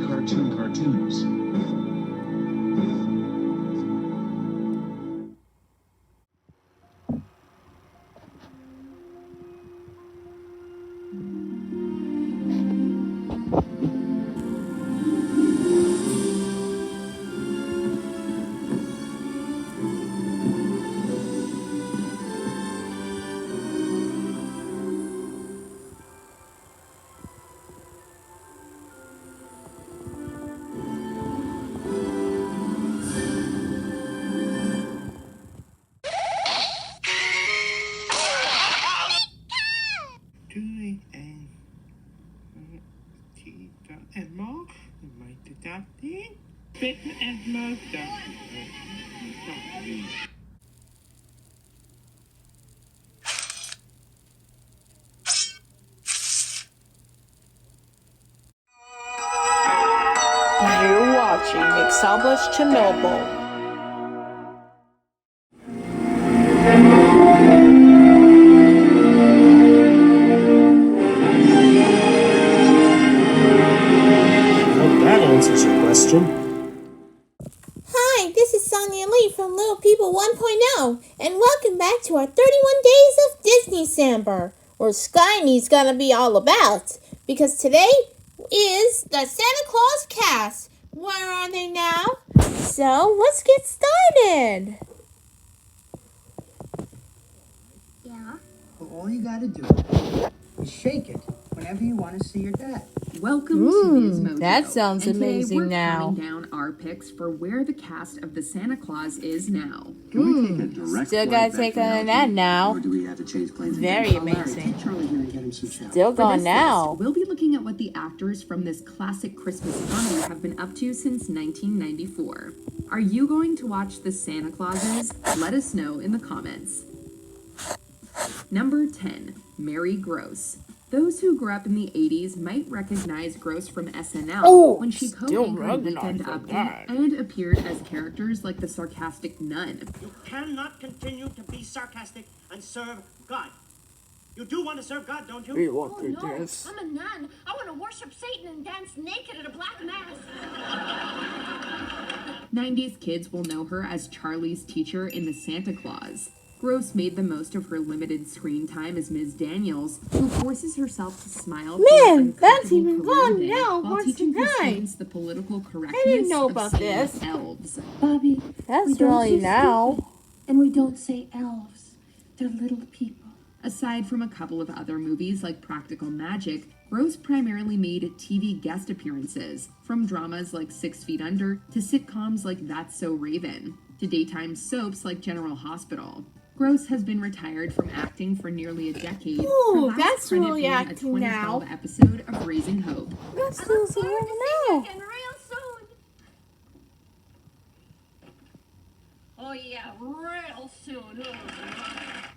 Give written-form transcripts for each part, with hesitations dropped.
Cartoons. You're watching Established Chernobyl. That answers your question. Hi, this is Sonya Lee from Little People 1.0, and welcome back to our 31 Days of Disneycember, where Skyne's gonna be all about, because today is the Santa Claus cast. Where are they now? So, let's get started. Yeah? Well, all you gotta do is shake it whenever you want to see your dad. Welcome to Biz Mojo. That sounds and amazing today we're now. counting down our picks for where the cast of the Santa Claus is now. Still gotta take on that now. Or do we have to change plans? Very amazing. Charlie here and get him some chow. Still For gone this now. list, we'll be looking at what the actors from this classic Christmas comedy have been up to since 1994. Are you going to watch the Santa Clauses? Let us know in the comments. Number 10, Mary Gross. Those who grew up in the 80s might recognize Gross from SNL when she co-anchored Weekend Update and appeared as characters like the sarcastic nun. You cannot continue to be sarcastic and serve God. You do want to serve God, don't you? Oh, no, I'm a nun. I want to worship Satan and dance naked at a black mass. 90s kids will know her as Charlie's teacher in The Santa Claus. Gross made the most of her limited screen time as Ms. Daniels, who forces herself to smile. Man, that's even gone now. While What's teaching the time? students the political correctness didn't know of about saying this. elves. Bobby, That's we don't really say now. stupid, and we don't say elves. They're little people. Aside from a couple of other movies like Practical Magic, Gross primarily made TV guest appearances, from dramas like 6 Feet Under to sitcoms like That's So Raven, to daytime soaps like General Hospital. Gross has been retired from acting for nearly a decade. Ooh, her last that's credit really being acting a now. 2012 episode of Raising Hope. That's I still look forward to seeing you now. again real soon. Oh yeah, real soon.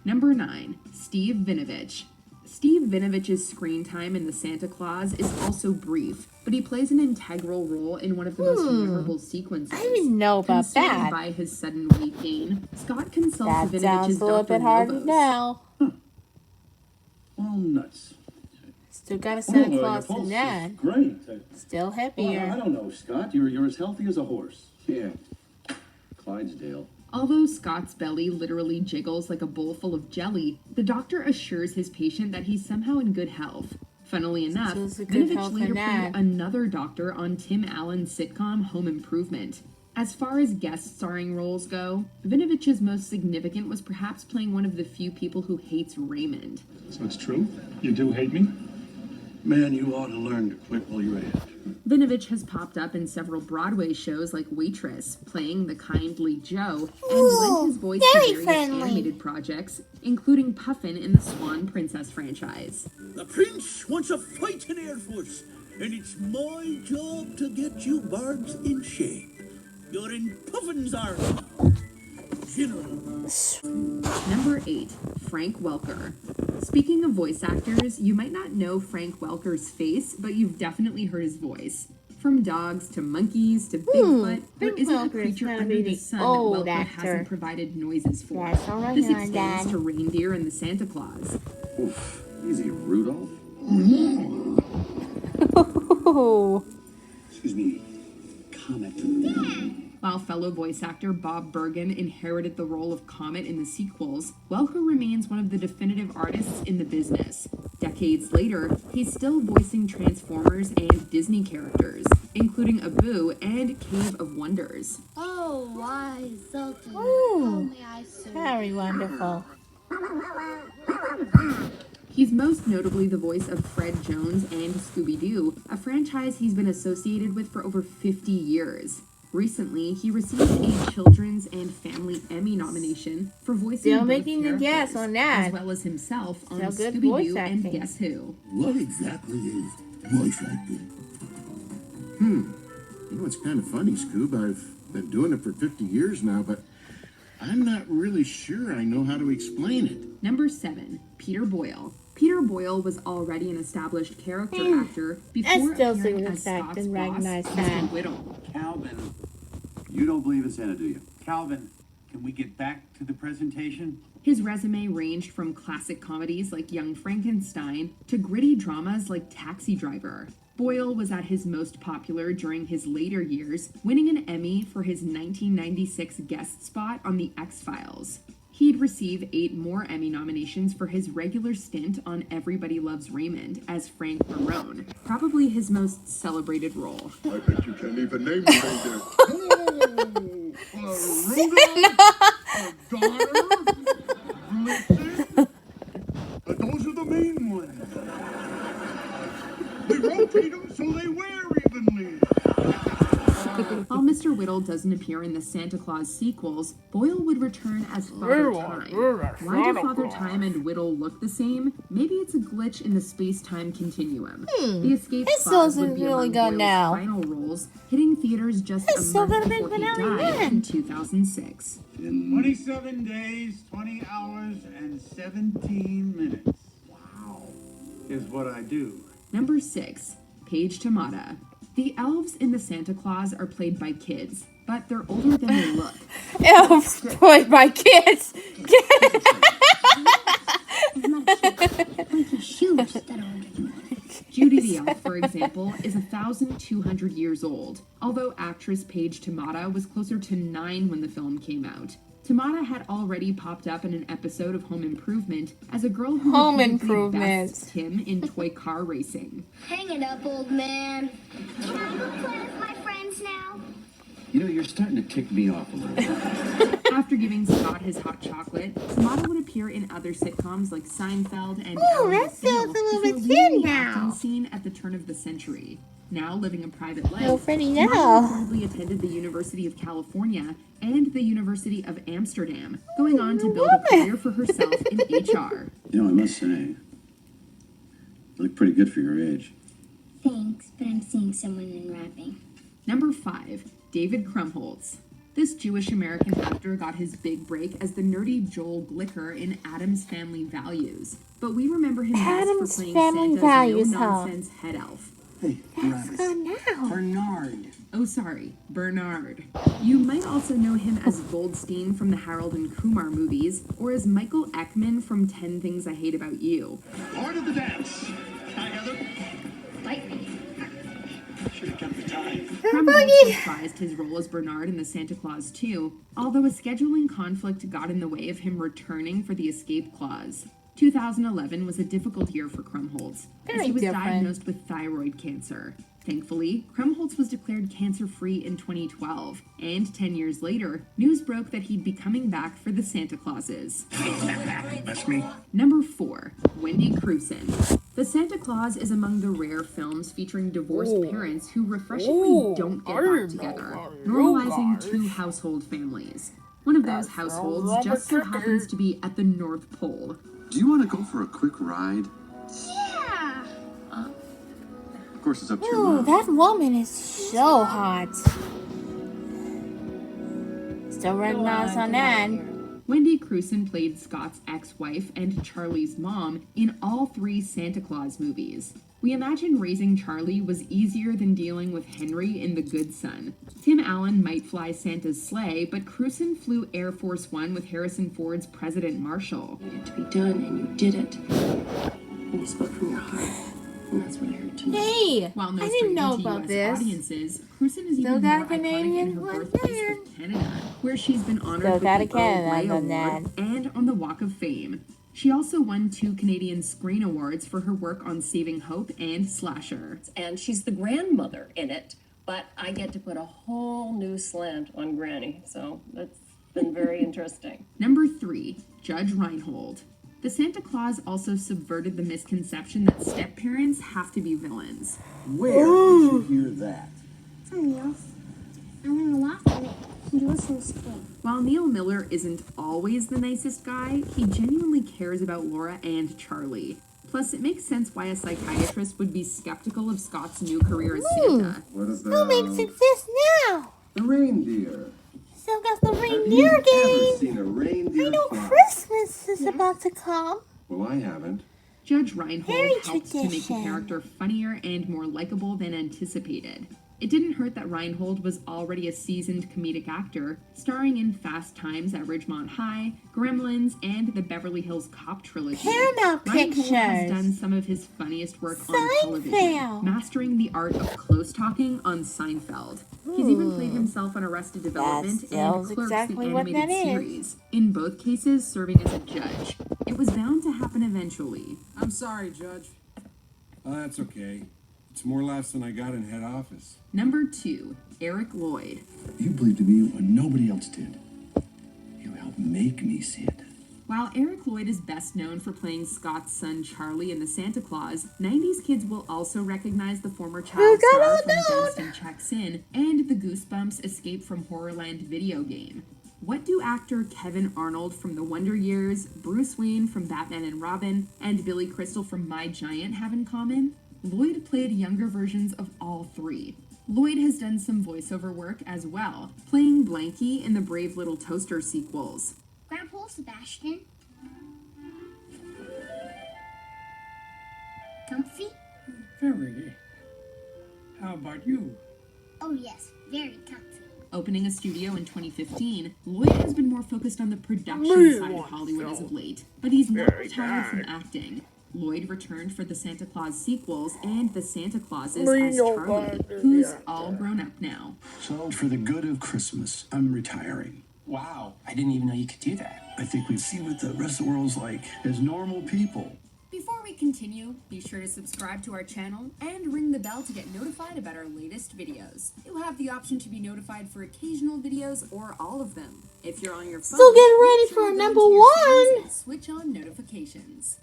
Number 9, Steve Vinovich. Steve Vinovich's screen time in The Santa Claus is also brief, but he plays an integral role in one of the most memorable sequences. I didn't know about Consumed that. by his sudden weight gain, Scott consults That Vinovich's sounds a little Dr. bit harder Lobos. now. Walnuts. Still got a Santa your Claus pulse in is that. Great. Still Well, I happier. don't know, Scott. You're as healthy as a horse. Yeah. Clydesdale. Although Scott's belly literally jiggles like a bowl full of jelly, the doctor assures his patient that he's somehow in good health. Funnily enough, So it's a good Vinovich health later in that. played another doctor on Tim Allen's sitcom Home Improvement. As far as guest starring roles go, Vinovich's most significant was perhaps playing one of the few people who hates Raymond. So it's true? You do hate me? Man, you ought to learn to quit while you're ahead. Vinovich has popped up in several Broadway shows like Waitress, playing the kindly Joe, and Ooh, lent his voice very to various friendly. animated projects, including Puffin in the Swan Princess franchise. The prince wants a fight in Air Force, and it's my job to get you birds in shape. You're in Puffin's army now. General. Number 8, Frank Welker. Speaking of voice actors, you might not know Frank Welker's face, but you've definitely heard his voice. From dogs to monkeys to Bigfoot, there Big isn't a Bopper is creature gonna under be the the sun that old Welker actor. hasn't provided noises for. Yes, all right, This all right, extends Dad. to reindeer and the Santa Claus. Oof. Easy, Rudolph. Oh. Excuse me. Comet. While fellow voice actor Bob Bergen inherited the role of Comet in the sequels, Welker remains one of the definitive artists in the business. Decades later, he's still voicing Transformers and Disney characters, including Abu and Cave of Wonders. Oh, wise Sultan. Ooh, May I serve? very wonderful. He's most notably the voice of Fred Jones and Scooby-Doo, a franchise he's been associated with for over 50 years. Recently, he received a Children's and Family Emmy nomination for voicing Still both making the guess characters, on that. as well as himself on Still good voice Scooby-Doo and acting. Guess Who. What exactly is voice acting? You know, it's kind of funny, Scoob. I've been doing it for 50 years now, but I'm not really sure I know how to explain it. Number 7, Peter Boyle. Peter Boyle was already an established character actor before still appearing see the as fact Scott's and boss, recognize Mr. that. Whittle. Calvin, you don't believe in Santa, do you? Calvin, can we get back to the presentation? His resume ranged from classic comedies like Young Frankenstein to gritty dramas like Taxi Driver. Boyle was at his most popular during his later years, winning an Emmy for his 1996 guest spot on The X-Files. He'd receive 8 more Emmy nominations for his regular stint on Everybody Loves Raymond as Frank Barone, probably his most celebrated role. I bet you can't even name the Those are the main ones. We rotate them so they wear evenly. While Mr. Whittle doesn't appear in the Santa Claus sequels, Boyle would return as Father Time. Why do Father Time and Whittle look the same? Maybe it's a glitch in the space-time continuum. The Escape This Clause would doesn't be really among go Boyle's now. final roles, hitting theaters just It's a still month gonna be before he finale died then. in 2006. 27 days, 20 hours, and 17 minutes. Wow. Is what I do. Number 6, Paige Tamada. The elves in the Santa Claus are played by kids, but they're older than they look. Elves played by kids. Judy the Elf, for example, is 1,200 years old, although actress Paige Tamada was closer to 9 when the film came out. Tamada had already popped up in an episode of Home Improvement as a girl who Home repeatedly Improvement. bests Tim in toy car racing. Hang it up, old man. Can I go play with my friends now? You know, you're starting to tick me off a little bit. After giving Scott his hot chocolate, Tamada would appear in other sitcoms like Seinfeld and Oh, Ally that feels a little bit before thin leaving the now. acting scene at the turn of the century. Now living a private life, No, Freddie, Tamada no. reportedly attended the University of California and the University of Amsterdam, going on to build a career for herself in HR. You know, I must say, you look pretty good for your age. Thanks, but I'm seeing someone in wrapping. Number 5, David Krumholtz. This Jewish-American actor got his big break as the nerdy Joel Glicker in Addams Family Values, but we remember him best Addams for playing Family Santa's Values, no-nonsense head elf. Hey, That's gone now. Bernard. Oh, sorry, Bernard. You might also know him as Goldstein from the Harold and Kumar movies, or as Michael Ekman from 10 Things I Hate About You. Part of the dance. Hi, Heather. Fight me. Should have kept the time. Krumholtz reprised his role as Bernard in the Santa Claus 2, although a scheduling conflict got in the way of him returning for the Escape Clause. 2011 was a difficult year for Krumholtz, as Very he was different. diagnosed with thyroid cancer. Thankfully, Krumholtz was declared cancer-free in 2012, and 10 years later, news broke that he'd be coming back for the Santa Clauses. That's me. Number 4, Wendy Crewson. The Santa Claus is among the rare films featuring divorced parents who refreshingly don't get back together, normalizing 2 household families. One of those households just so happens to be at the North Pole. Do you want to go for a quick ride? Yeah. Of course, it's up to your Ooh, mom. that woman is so hot. Still running eyes on that. Wendy Crewson played Scott's ex-wife and Charlie's mom in all 3 Santa Claus movies. We imagine raising Charlie was easier than dealing with Henry in The Good Son. Tim Allen might fly Santa's sleigh, but Kristian flew Air Force One with Harrison Ford's President Marshall. It needed to be done, and you did it. And you spoke from your heart. And that's what I heard tonight. Hey, While no I didn't know stranger to about US this. audiences, Kristian is Still even got more iconic Canadian in her one birthplace there. with Canada, where she's been honored Still with got the a Canada Earl Grey on Award that. and on the Walk of Fame. She also won 2 Canadian Screen Awards for her work on Saving Hope and Slasher. And she's the grandmother in it, but I get to put a whole new slant on Granny, so that's been very interesting. Number 3, Judge Reinhold. The Santa Claus also subverted the misconception that step-parents have to be villains. Where did you hear that? Something else. I want to laugh at it and listen to school. While Neil Miller isn't always the nicest guy, he genuinely cares about Laura and Charlie. Plus, it makes sense why a psychiatrist would be skeptical of Scott's new career as Santa. What Who about makes it this now? the reindeer? Still got the Have you reindeer ever game. seen a reindeer I know fly? Christmas is about to come. Well, I haven't. Judge Reinhold Very helped to make the tradition. character funnier and more likable than anticipated. It didn't hurt that Reinhold was already a seasoned comedic actor, starring in Fast Times at Ridgemont High, Gremlins, and the Beverly Hills Cop trilogy. Paramount Reinhold has Pictures. done some of his funniest work on Seinfeld. television, mastering the art of close talking on Seinfeld. He's even played himself on Arrested Development and sounds Clerks, exactly the what animated that is. series. In both cases, serving as a judge. It was bound to happen eventually. I'm sorry, Judge. Oh, that's okay. It's more laughs than I got in head office. Number 2, Eric Lloyd. You believed in me when nobody else did. You helped make me see it. While Eric Lloyd is best known for playing Scott's son Charlie in The Santa Claus, 90s kids will also recognize the former child star from Dunstan Checks In and the Goosebumps Escape from Horrorland video game. What do actor Kevin Arnold from The Wonder Years, Bruce Wayne from Batman and Robin, and Billy Crystal from My Giant have in common? Lloyd played younger versions of all 3. Lloyd has done some voiceover work as well, playing Blanky in the Brave Little Toaster sequels. Grandpa Sebastian. Comfy? Very. How about you? Oh yes, very comfy. Opening a studio in 2015, Lloyd has been more focused on the production side of Hollywood as of late, but he's not retired from acting. Lloyd returned for the Santa Claus sequels and the Santa Clauses as Charlie, who's all grown up now. So, for the good of Christmas, I'm retiring. Wow, I didn't even know you could do that. I think we see what the rest of the world's like as normal people. Before we continue, be sure to subscribe to our channel and ring the bell to get notified about our latest videos. You'll have the option to be notified for occasional videos or all of them. If you're on your phone, Still getting ready make sure for you go number into your settings 1. and switch on notifications.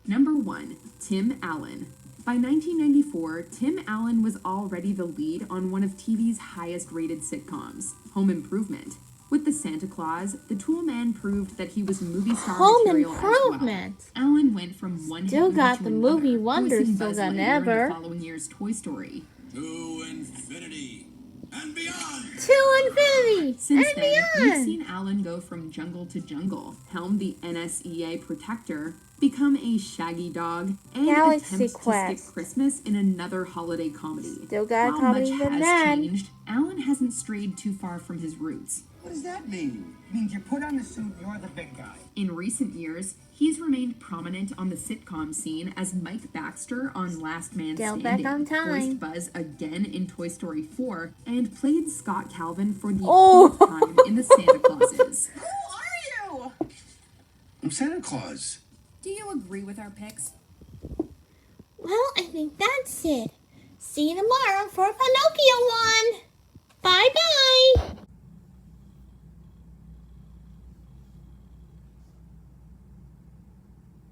Number 1, Tim Allen. By 1994, Tim Allen was already the lead on one of TV's highest-rated sitcoms, Home Improvement. With the Santa Claus, the Tool Man proved that he was movie star Home material Improvement. as well. Allen went from one Still hit got to the another, movie wonders, voicing still Buzz got Lightyear never. in the following year's Toy Story. To infinity and beyond. To infinity Since and then, we've beyond. seen Allen go from jungle to jungle, helm the NSEA Protector, become a shaggy dog, and Galaxy attempt to Quest. skip Christmas in another holiday comedy. Still got a While comedy much than has that. changed, Allen hasn't strayed too far from his roots. What does that mean? It means you put on the suit, you're the big guy. In recent years, he's remained prominent on the sitcom scene as Mike Baxter on Last Man Still Standing, back on time. voiced Buzz again in Toy Story 4, and played Scott Calvin for the Oh. 8th time in The Santa Clauses. Who are you? I'm Santa Claus. Do you agree with our picks? Well, I think that's it. See you tomorrow for a Pinocchio one. Bye-bye.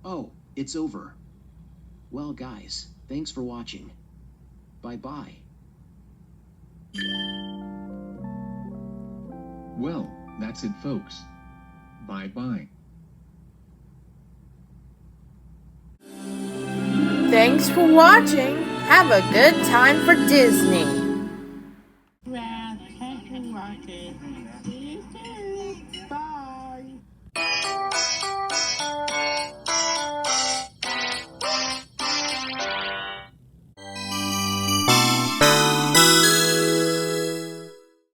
Oh, it's over. Well, guys, thanks for watching. Bye-bye. Well, that's it, folks. Bye-bye. Thanks for watching. Have a good time for Disney. Well, thank you for watching.